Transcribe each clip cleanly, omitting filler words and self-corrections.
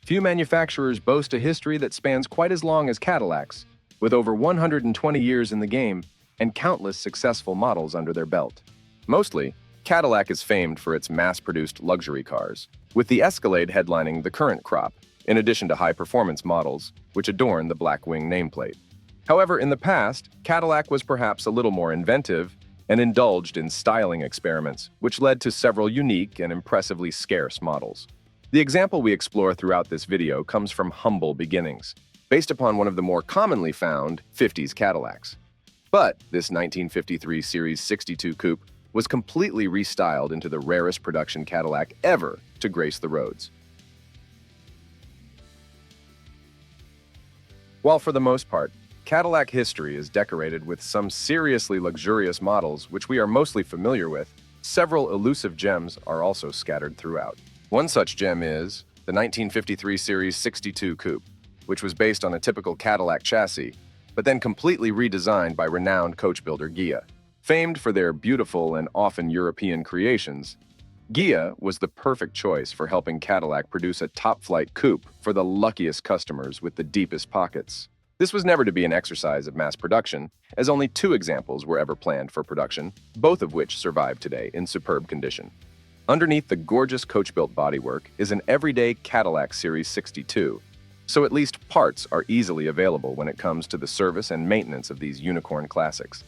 Few manufacturers boast a history that spans quite as long as Cadillacs, with over 120 years in the game and countless successful models under their belt. Mostly, Cadillac is famed for its mass-produced luxury cars, with the Escalade headlining the current crop, in addition to high-performance models, which adorn the Blackwing nameplate. However, in the past, Cadillac was perhaps a little more inventive and indulged in styling experiments, which led to several unique and impressively scarce models. The example we explore throughout this video comes from humble beginnings, based upon one of the more commonly found 50s Cadillacs. But this 1953 Series 62 Coupe was completely restyled into the rarest production Cadillac ever to grace the roads. While for the most part, Cadillac history is decorated with some seriously luxurious models which we are mostly familiar with, several elusive gems are also scattered throughout. One such gem is the 1953 Series 62 Coupe, which was based on a typical Cadillac chassis, but then completely redesigned by renowned coach builder Ghia. Famed for their beautiful and often European creations, Ghia was the perfect choice for helping Cadillac produce a top-flight coupe for the luckiest customers with the deepest pockets. This was never to be an exercise of mass production, as only 2 examples were ever planned for production, both of which survive today in superb condition. Underneath the gorgeous coach-built bodywork is an everyday Cadillac Series 62, so at least parts are easily available when it comes to the service and maintenance of these unicorn classics.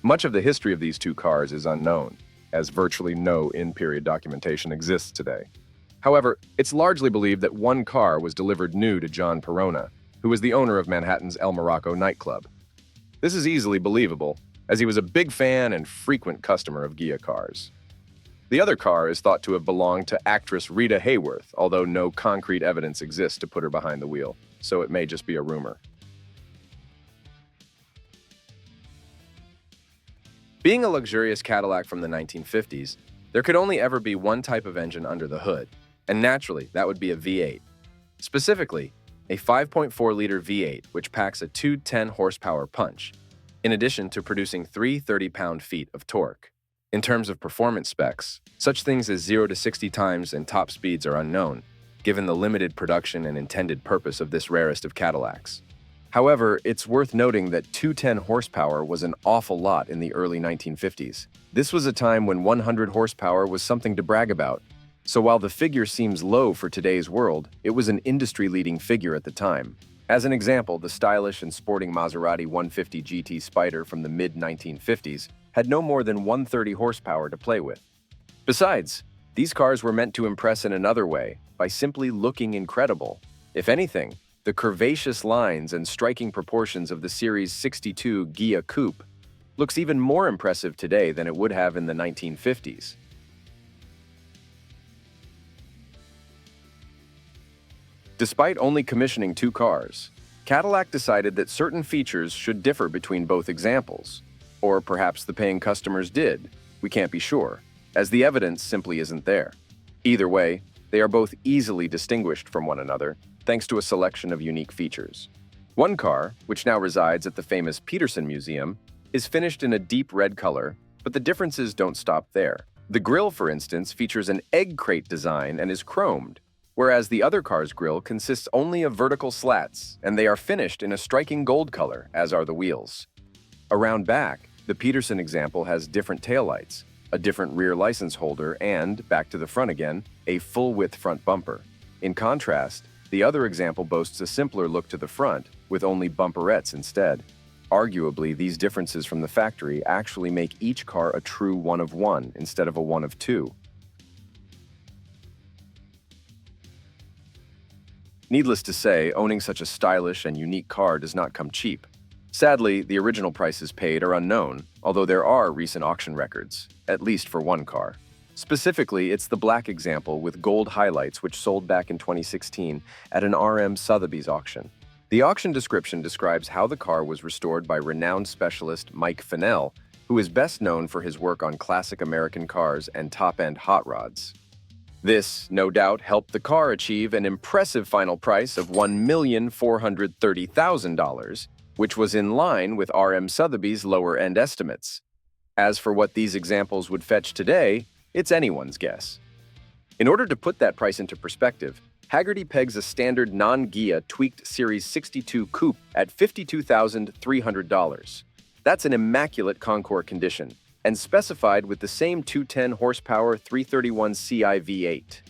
Much of the history of these 2 cars is unknown, as virtually no in-period documentation exists today. However, it's largely believed that one car was delivered new to John Perona, who was the owner of Manhattan's El Morocco nightclub. This is easily believable, as he was a big fan and frequent customer of Ghia cars. The other car is thought to have belonged to actress Rita Hayworth, although no concrete evidence exists to put her behind the wheel, so it may just be a rumor. Being a luxurious Cadillac from the 1950s, there could only ever be one type of engine under the hood, and naturally, that would be a V8. Specifically, a 5.4-liter V8 which packs a 210 horsepower punch, in addition to producing 3 30-pound-feet of torque. In terms of performance specs, such things as 0 to 60 times and top speeds are unknown, given the limited production and intended purpose of this rarest of Cadillacs. However, it's worth noting that 210 horsepower was an awful lot in the early 1950s. This was a time when 100 horsepower was something to brag about. So while the figure seems low for today's world, it was an industry-leading figure at the time. As an example, the stylish and sporting Maserati 150 GT Spyder from the mid-1950s had no more than 130 horsepower to play with. Besides, these cars were meant to impress in another way, by simply looking incredible. If anything, the curvaceous lines and striking proportions of the Series 62 Ghia Coupe looks even more impressive today than it would have in the 1950s. Despite only commissioning 2 cars, Cadillac decided that certain features should differ between both examples. Or perhaps the paying customers did, we can't be sure, as the evidence simply isn't there. Either way, they are both easily distinguished from one another, thanks to a selection of unique features. One car, which now resides at the famous Peterson Museum, is finished in a deep red color, but the differences don't stop there. The grille, for instance, features an egg crate design and is chromed, whereas the other car's grille consists only of vertical slats, and they are finished in a striking gold color, as are the wheels. Around back, the Peterson example has different taillights, a different rear license holder, and, back to the front again, a full-width front bumper. In contrast, the other example boasts a simpler look to the front, with only bumperettes instead. Arguably, these differences from the factory actually make each car a true one of one instead of a one of two. Needless to say, owning such a stylish and unique car does not come cheap. Sadly, the original prices paid are unknown, although there are recent auction records, at least for one car. Specifically, it's the black example with gold highlights which sold back in 2016 at an RM Sotheby's auction. The auction description describes how the car was restored by renowned specialist Mike Fennell, who is best known for his work on classic American cars and top-end hot rods. This, no doubt, helped the car achieve an impressive final price of $1,430,000, which was in line with RM Sotheby's lower-end estimates. As for what these examples would fetch today, it's anyone's guess. In order to put that price into perspective, Haggerty pegs a standard non-Ghia tweaked Series 62 Coupe at $52,300. That's an immaculate Concours condition, and specified with the same 210 horsepower 331 Ci V8.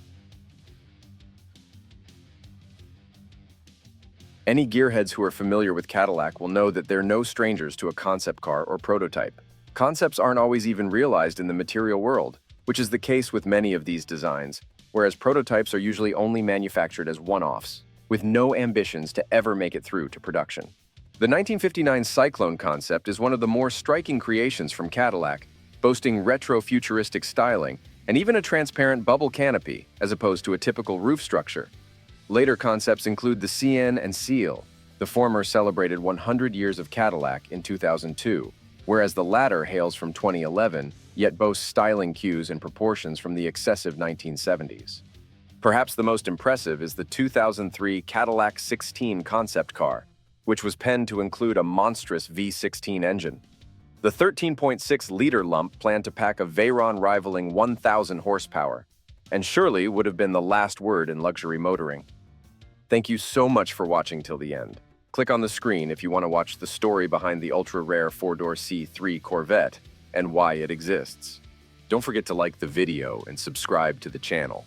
Any gearheads who are familiar with Cadillac will know that they're no strangers to a concept car or prototype. Concepts aren't always even realized in the material world, which is the case with many of these designs, whereas prototypes are usually only manufactured as one-offs, with no ambitions to ever make it through to production. The 1959 Cyclone concept is one of the more striking creations from Cadillac, boasting retro-futuristic styling and even a transparent bubble canopy as opposed to a typical roof structure. Later concepts include the CN and Seal. The former celebrated 100 years of Cadillac in 2002, whereas the latter hails from 2011, yet boasts styling cues and proportions from the excessive 1970s. Perhaps the most impressive is the 2003 Cadillac 16 concept car, which was penned to include a monstrous V16 engine. The 13.6-liter lump planned to pack a Veyron rivaling 1,000 horsepower, and surely would have been the last word in luxury motoring. Thank you so much for watching till the end. Click on the screen if you want to watch the story behind the ultra-rare 4-door C3 Corvette and why it exists. Don't forget to like the video and subscribe to the channel.